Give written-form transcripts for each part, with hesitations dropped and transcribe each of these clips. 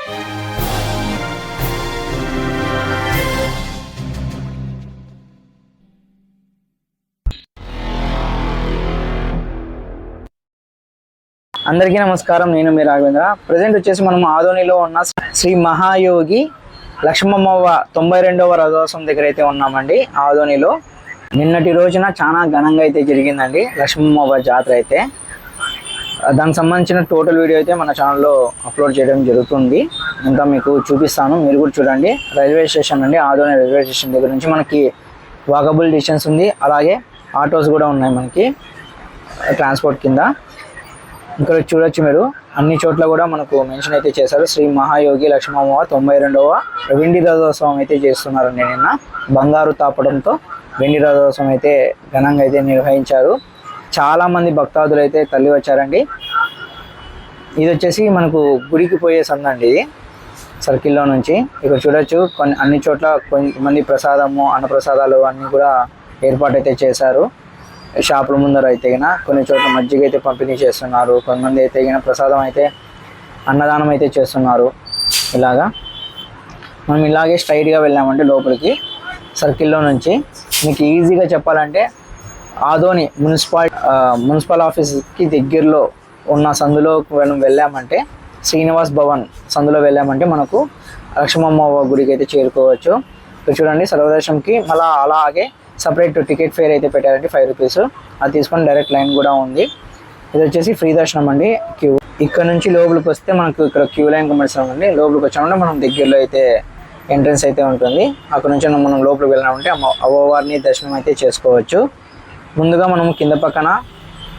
అందరికీ నమస్కారం. నేను మీ రాఘవేంద్ర. ప్రజెంట్ వచ్చేసి మనం ఆదోనిలో ఉన్న శ్రీ మహాయోగి లక్ష్మమ్మవ్వ 92వ రథోత్సవం దగ్గర అయితే ఉన్నామండి. ఆదోనిలో నిన్నటి రోజున చాలా ఘనంగా అయితే జరిగిందండి లక్ష్మమ్మవ్వ జాతర అయితే. దానికి సంబంధించిన టోటల్ వీడియో అయితే మన ఛానల్లో అప్లోడ్ చేయడం జరుగుతుంది. ఇంకా మీకు చూపిస్తాను, మీరు కూడా చూడండి. రైల్వే స్టేషన్ అండి, ఆదోని రైల్వే స్టేషన్ దగ్గర నుంచి మనకి వాకబుల్ డిస్టెన్స్ ఉంది. అలాగే ఆటోస్ కూడా ఉన్నాయి మనకి ట్రాన్స్పోర్ట్ కింద. ఇక్కడ చూడొచ్చు మీరు, అన్ని చోట్ల కూడా మనకు మెన్షన్ అయితే చేశారు. శ్రీ మహాయోగి లక్ష్మమ్మవ్వ 92వ వెండి రథోత్సవం అయితే చేస్తున్నారండి. నిన్న బంగారు తాపడంతో వెండి రథోత్సవం అయితే ఘనంగా అయితే నిర్వహించారు. చాలామంది భక్తాదులు అయితే తల్లి వచ్చారండి. ఇది వచ్చేసి మనకు గుడికి పోయే సందండి, ఇది సర్కిల్లో నుంచి. ఇక్కడ చూడొచ్చు అన్ని చోట్ల కొంతమంది ప్రసాదము అన్నప్రసాదాలు అన్నీ కూడా ఏర్పాటు అయితే చేశారు. షాపుల ముందర అయితే కొన్ని చోట్ల మజ్జిగ అయితే పంపిణీ చేస్తున్నారు. కొంతమంది అయితే ప్రసాదం అయితే అన్నదానం అయితే చేస్తున్నారు. ఇలాగా మనం ఇలాగే స్ట్రైట్గా వెళ్ళామంటే లోపలికి సర్కిల్లో నుంచి మీకు ఈజీగా చెప్పాలంటే ఆదోని మున్సిపల్ ఆఫీస్కి దగ్గరలో ఉన్న సందులో మనం వెళ్ళామంటే శ్రీనివాస్ భవన్ సందులో వెళ్ళామంటే మనకు లక్ష్మమ్మవ్వ గుడికి అయితే చేరుకోవచ్చు. ఇక్కడ చూడండి, సర్వదర్శనంకి మళ్ళీ అలాగే సపరేట్ టికెట్ ఫేర్ అయితే పెట్టారండి, 5 రూపీస్. అది తీసుకొని డైరెక్ట్ లైన్ కూడా ఉంది. ఇది వచ్చేసి ఫ్రీ దర్శనం అండి. క్యూ ఇక్కడ నుంచి లోపలికి వస్తే మనకు ఇక్కడ క్యూ లైన్ కనిపిస్తుంది అండి. లోపలికి వచ్చామంటే మనం దగ్గరలో అయితే ఎంట్రన్స్ అయితే ఉంటుంది. అక్కడ నుంచి మనం లోపలికి వెళ్ళామంటే అమ్మవారిని దర్శనం అయితే చేసుకోవచ్చు. ముందుగా మనం కింద పక్కన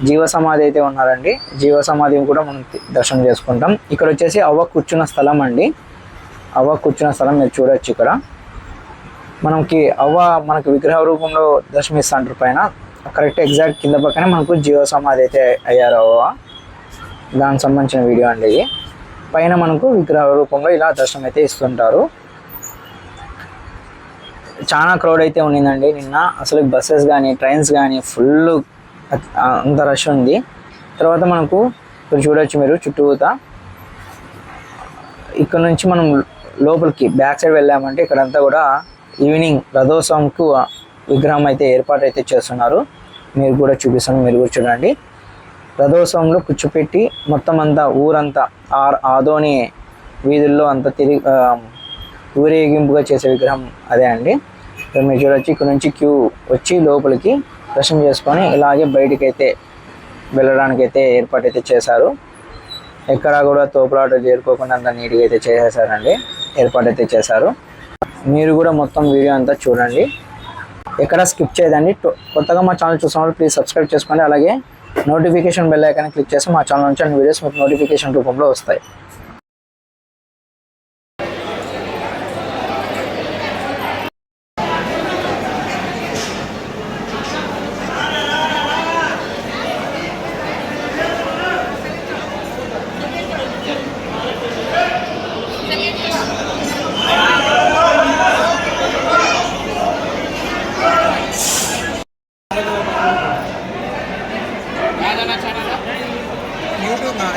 జీవ సమాధి అయితే ఉన్నారండి. జీవ సమాధిని కూడా మనం దర్శనం చేసుకుంటాం. ఇక్కడ వచ్చేసి అవ్వ కూర్చున్న స్థలం అండి. అవ్వ కూర్చున్న స్థలం మీరు చూడొచ్చు. ఇక్కడ మనకి విగ్రహ రూపంలో దర్శనమిస్తుంటారు పైన. కరెక్ట్ ఎగ్జాక్ట్ కింద పక్కనే మనకు జీవ సమాధి అయితే అయ్యారు అవ్వ. దానికి సంబంధించిన వీడియో అండి ఇది. పైన మనకు విగ్రహ రూపంలో ఇలా దర్శనం అయితే ఇస్తుంటారు. చాలా క్రౌడ్ అయితే ఉండిందండి నిన్న. అసలు బస్సెస్ కానీ ట్రైన్స్ కానీ ఫుల్ అంత రష్ ఉంది. తర్వాత మనకు ఇక్కడ చూడొచ్చు మీరు చుట్టూతా. ఇక్కడ నుంచి మనం లోపలికి బ్యాక్ సైడ్ వెళ్ళామంటే ఇక్కడంతా కూడా ఈవినింగ్ రథోత్సవంకు విగ్రహం అయితే ఏర్పాటు అయితే చేస్తున్నారు. మీరు కూడా చూపిస్తాను, మీరు కూడా చూడండి. రథోత్సవంలో కూర్చోపెట్టి మొత్తం అంతా ఊరంతా ఆదోని వీధుల్లో అంతా తిరిగి ఊరేగింపుగా చేసే విగ్రహం అదే అండి. మీరు చూడొచ్చు, ఇక్కడ నుంచి క్యూ వచ్చి లోపలికి దర్శనం చేసుకొని ఇలాగే బయటికి అయితే వెళ్ళడానికి అయితే ఏర్పాటు అయితే చేశారు. ఎక్కడా కూడా తోపులాట చేరుకోకుండా అంత నీట్గా అయితే చేసేసారండి, ఏర్పాటు అయితే చేశారు. మీరు కూడా మొత్తం వీడియో అంతా చూడండి, ఎక్కడ స్కిప్ చేయదండి. కొత్తగా మా ఛానల్ చూస్తున్నప్పుడు ప్లీజ్ సబ్స్క్రైబ్ చేసుకోండి. అలాగే నోటిఫికేషన్ బెల్ ఐకాన్ క్లిక్ చేసి మా ఛానల్ నుంచి అన్ని వీడియోస్ మీకు నోటిఫికేషన్ రూపంలో వస్తాయి.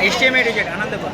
ఎస్టిమేట్ అనంతపురం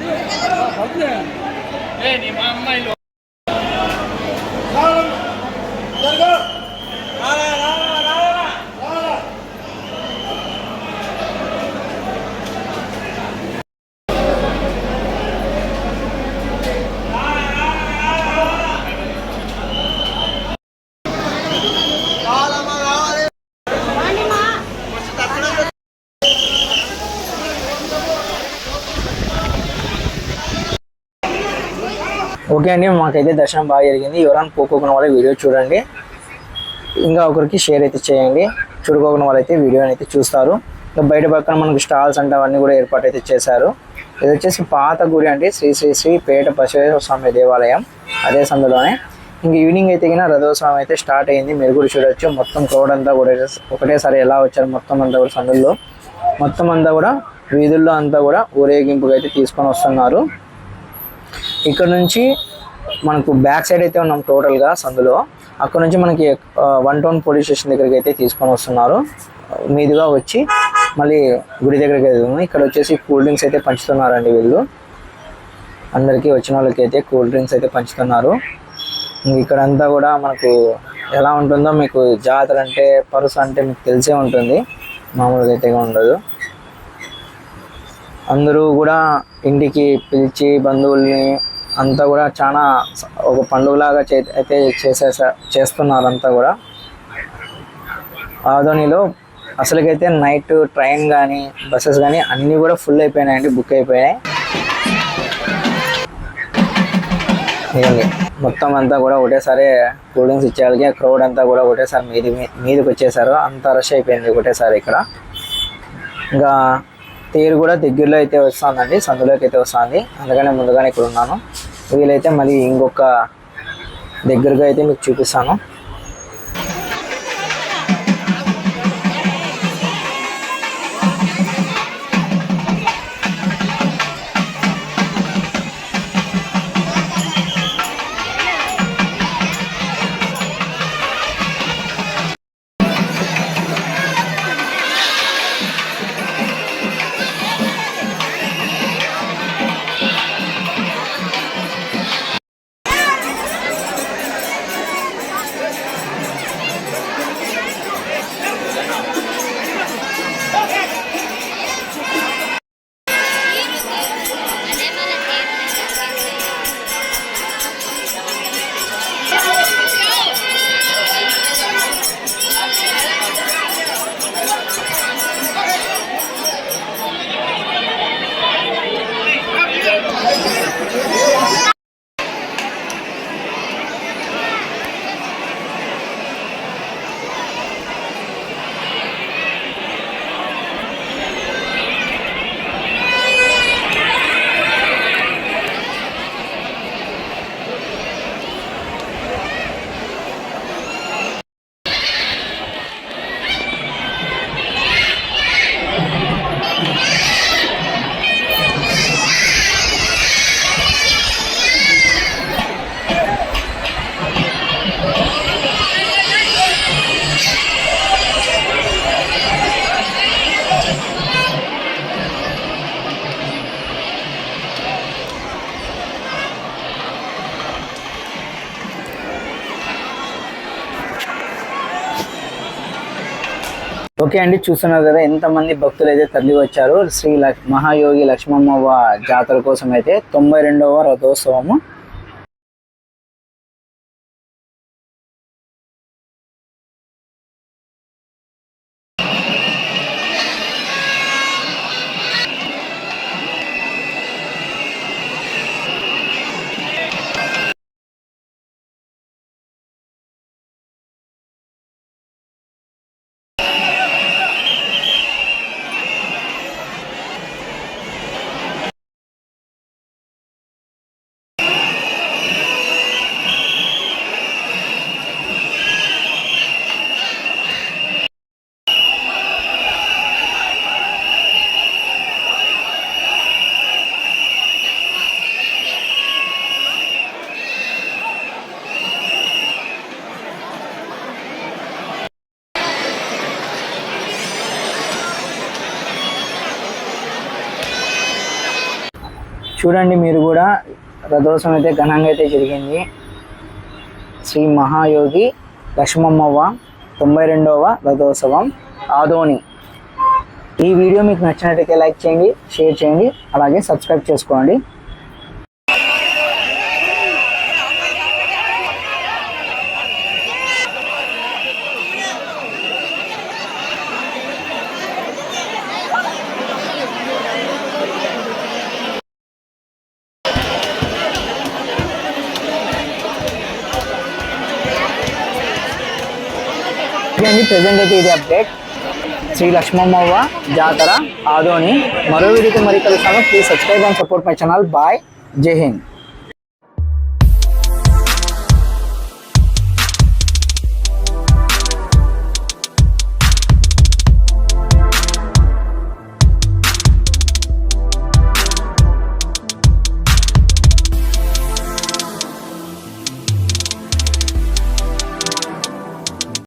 ఓకే అండి, మాకైతే దర్శనం బాగా జరిగింది. ఎవరైనా పోకోకున్న వాళ్ళే వీడియో చూడండి, ఇంకా ఒకరికి షేర్ అయితే చేయండి. చూడుకోకున్న వాళ్ళైతే వీడియోని అయితే చూస్తారు. ఇంకా బయట పక్కన మనకు స్టాల్స్ అంటే అవన్నీ కూడా ఏర్పాటు అయితే చేశారు. ఇది వచ్చేసి పాత గుడి అండి, శ్రీ శ్రీ శ్రీ పేట బసవేశ్వర స్వామి దేవాలయం. అదే సందులోనే ఇంక ఈవినింగ్ అయితే రథోత్సవం అయితే స్టార్ట్ అయింది. మీరు కూడా చూడొచ్చు, మొత్తం క్రౌడ్ అంతా కూడా ఒకటేసారి ఎలా వచ్చారు మొత్తం అంతా కూడా సందుల్లో, మొత్తం అంతా కూడా వీధుల్లో అంతా కూడా ఊరేగింపుగా అయితే తీసుకొని వస్తున్నారు. ఇక్కడ నుంచి మనకు బ్యాక్ సైడ్ అయితే ఉన్నాం టోటల్గా సందులో. అక్కడ నుంచి మనకి 1 టౌన్ పోలీస్ స్టేషన్ దగ్గరికి అయితే తీసుకొని వస్తున్నారు. మీదుగా వచ్చి మళ్ళీ గుడి దగ్గరికి వెళ్తుంది. ఇక్కడ వచ్చేసి కూల్ డ్రింక్స్ అయితే పంచుతున్నారండి వీళ్ళు. అందరికీ వచ్చిన వాళ్ళకి అయితే కూల్ డ్రింక్స్ అయితే పంచుతున్నారు. ఇక్కడంతా కూడా మనకు ఎలా ఉంటుందో, మీకు జాతర అంటే పరుసు అంటే మీకు తెలిసే ఉంటుంది, మామూలుగా అయితే ఉండదు. అందరూ కూడా ఇంటికి పిలిచి బంధువుల్ని అంతా కూడా చాలా ఒక పండుగలాగా అయితే చేస్తున్నారు అంతా కూడా. ఆదోనిలో అసలుకైతే నైట్ ట్రైన్ కానీ బస్సెస్ కానీ అన్నీ కూడా ఫుల్ అయిపోయినాయండి, బుక్ అయిపోయాయి. ఇదండి మొత్తం అంతా కూడా ఒకటేసారి కూల్ డ్రింక్స్ ఇచ్చేయాలి. క్రౌడ్ అంతా కూడా ఒకటేసారి మీదకి వచ్చేసారు, అంత రష్ అయిపోయింది ఒకటేసారి ఇక్కడ. ఇంకా తేరు కూడా దగ్గరలో అయితే వస్తుందండి, సందులోకి అయితే వస్తుంది, అందుకనే ముందుగానే ఇక్కడ ఉన్నాను. వీలైతే మళ్ళీ ఇంకొక దగ్గరగా అయితే మీకు చూపిస్తాను. ఓకే అండి, చూస్తున్నారు కదా ఎంతమంది భక్తులు అయితే తరలి వచ్చారు శ్రీ మహాయోగి లక్ష్మమ్మవ్వ జాతర కోసం అయితే 92వ రథోత్సవము. చూడండి మీరు కూడా, రథోత్సవం అయితే ఘనంగా అయితే జరిగింది. శ్రీ మహాయోగి లక్ష్మమ్మవ్వ 92వ రథోత్సవం ఆదోని. ఈ వీడియో మీకు నచ్చినట్టయితే లైక్ చేయండి, షేర్ చేయండి, అలాగే సబ్స్క్రైబ్ చేసుకోండి. ప్రెజెంట్ అయితే ఇది అప్డేట్ శ్రీ లక్ష్మమ్మవ్వ జాతర ఆదోని. మరో వీడియోతో మరి కలుస్తాను. Please subscribe and support my channel. Bye, జై హింద్.